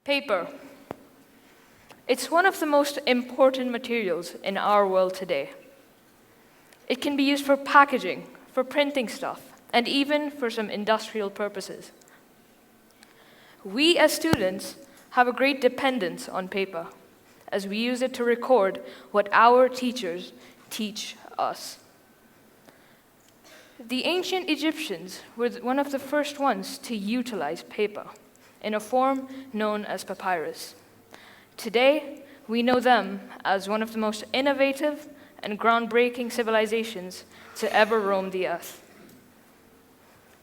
Paper. It's one of the most important materials in our world today. It can be used for packaging, for printing stuff, and even for some industrial purposes. We as students have a great dependence on paper, as we use it to record what our teachers teach us. The ancient Egyptians were one of the first ones to utilize paper in a form known as papyrus. Today, we know them as one of the most innovative and groundbreaking civilizations to ever roam the earth.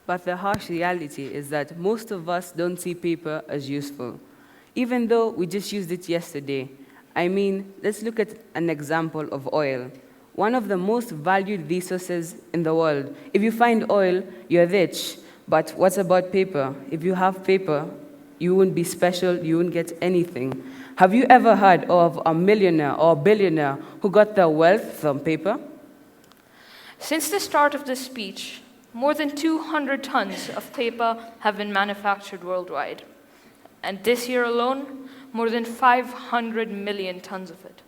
But the harsh reality is that most of us don't see paper as useful, even though we just used it yesterday. I mean, let's look at an example of oil, one of the most valued resources in the world. If you find oil, you're rich. But what about paper? If you have paper, you wouldn't be special, you wouldn't get anything. Have you ever heard of a millionaire or a billionaire who got their wealth from paper? Since the start of this speech, more than 200 tons of paper have been manufactured worldwide. And this year alone, more than 500 million tons of it.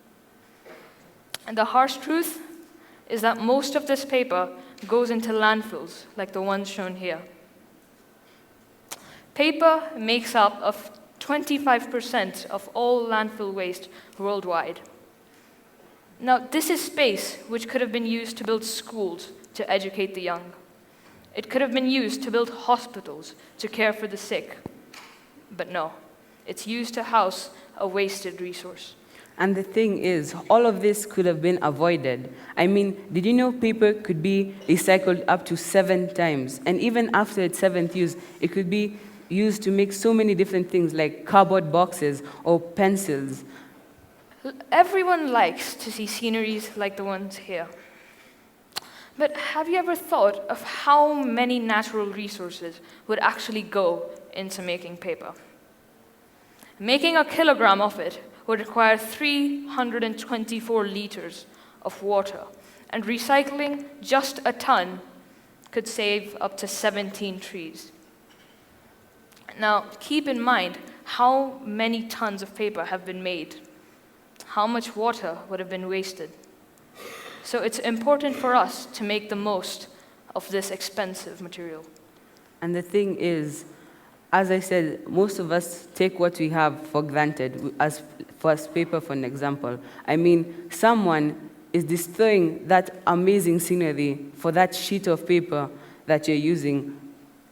And the harsh truth is that most of this paper goes into landfills, like the ones shown here. Paper makes up of 25% of all landfill waste worldwide. Now, this is space which could have been used to build schools to educate the young. It could have been used to build hospitals to care for the sick. But no, it's used to house a wasted resource. And the thing is, all of this could have been avoided. I mean, did you know paper could be recycled up to 7 times? And even after its 7th use, it could be used to make so many different things like cardboard boxes or pencils. Everyone likes to see sceneries like the ones here. But have you ever thought of how many natural resources would actually go into making paper? Making a kilogram of it would require 324 liters of water, and recycling just a ton could save up to 17 trees. Now, keep in mind how many tons of paper have been made, how much water would have been wasted. So it's important for us to make the most of this expensive material. And the thing is, as I said, most of us take what we have for granted, as paper, for an example. I mean, someone is destroying that amazing scenery for that sheet of paper that you're using,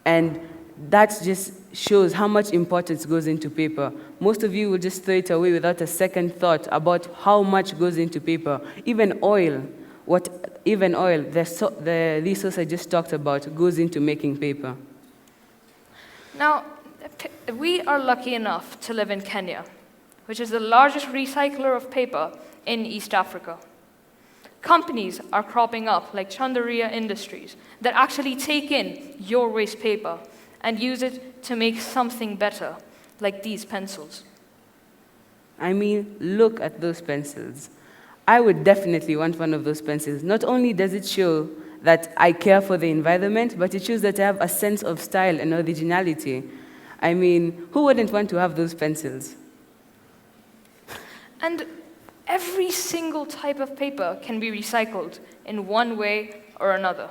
and that just shows how much importance goes into paper. Most of you will just throw it away without a second thought about how much goes into paper. Even oil, the resource I just talked about, goes into making paper. Now, we are lucky enough to live in Kenya, which is the largest recycler of paper in East Africa. Companies are cropping up, like Chandaria Industries, that actually take in your waste paper and use it to make something better, like these pencils. I mean, look at those pencils. I would definitely want one of those pencils. Not only does it show that I care for the environment, but it shows that I have a sense of style and originality. I mean, who wouldn't want to have those pencils? And every single type of paper can be recycled in one way or another.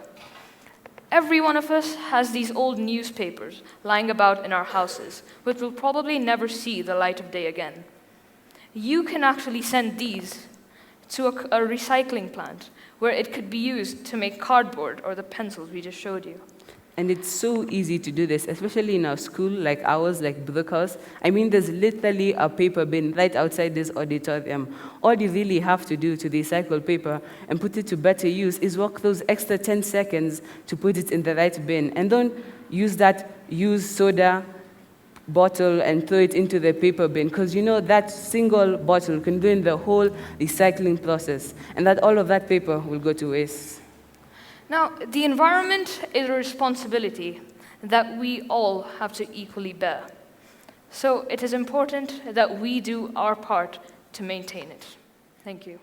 Every one of us has these old newspapers lying about in our houses, which will probably never see the light of day again. You can actually send these to a recycling plant where it could be used to make cardboard or the pencils we just showed you. And it's so easy to do this, especially in our school, like ours, like Brookhouse. I mean, there's literally a paper bin right outside this auditorium. All you really have to do to recycle paper and put it to better use is walk those extra 10 seconds to put it in the right bin. And don't use that used soda bottle and throw it into the paper bin, because you know that single bottle can ruin the whole recycling process, and that all of that paper will go to waste. Now, the environment is a responsibility that we all have to equally bear. So it is important that we do our part to maintain it. Thank you.